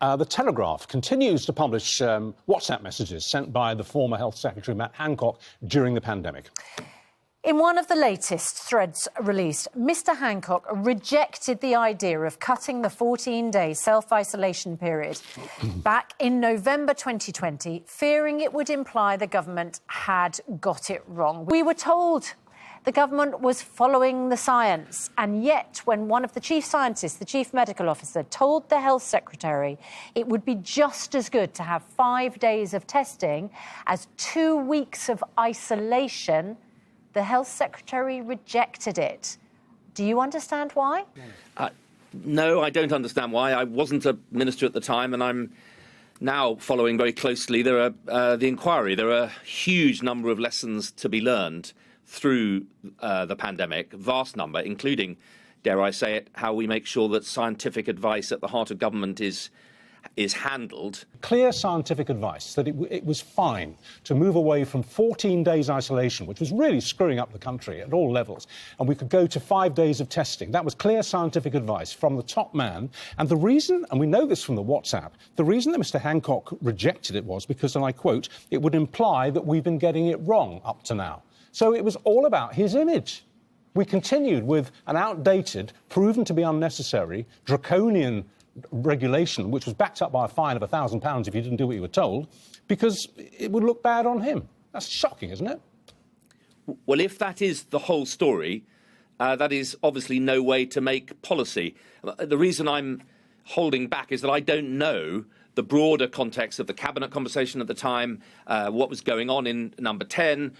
The Telegraph continues to publish WhatsApp messages sent by the former Health Secretary Matt Hancock during the pandemic. In one of the latest threads released, Mr Hancock rejected the idea of cutting the 14-day self-isolation period back in November 2020, fearing it would imply the government had got it wrong. We were told the government was following the science, and yet when one of the chief scientists, the chief medical officer, told the health secretary it would be just as good to have 5 days of testing as 2 weeks of isolation, the health secretary rejected it. Do you understand why? No, I don't understand why. I wasn't a minister at the time, and I'm now following very closely the inquiry. There are a huge number of lessons to be learned through the pandemic, vast number, including, dare I say it, how we make sure that scientific advice at the heart of government is handled. Clear scientific advice that it was fine to move away from 14 days isolation, which was really screwing up the country at all levels, and we could go to 5 days of testing. That was clear scientific advice from the top man. And the reason, and we know this from the WhatsApp, the reason that Mr Hancock rejected it was because, and I quote, it would imply that we've been getting it wrong up to now. So it was all about his image. We continued with an outdated, proven to be unnecessary, draconian regulation, which was backed up by a fine of £1,000 if you didn't do what you were told, because it would look bad on him. That's shocking, isn't it? Well, if that is the whole story, that is obviously no way to make policy. The reason I'm holding back is that I don't know the broader context of the cabinet conversation at the time, what was going on in number 10.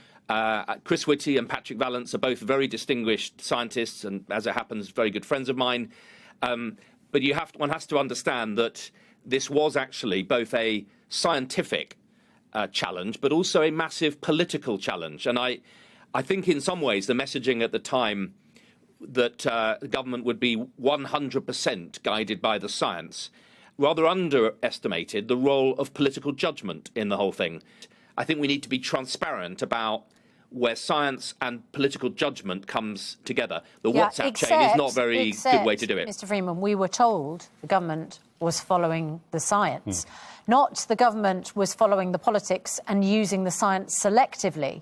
Chris Whitty and Patrick Vallance are both very distinguished scientists and, as it happens, very good friends of mine. But one has to understand that this was actually both a scientific challenge, but also a massive political challenge. And I think in some ways the messaging at the time that the government would be 100% guided by the science rather underestimated the role of political judgment in the whole thing. I think we need to be transparent about where science and political judgment comes together. The WhatsApp chain is not a very good way to do it. Mr Freeman, we were told the government was following the science, not the government was following the politics and using the science selectively.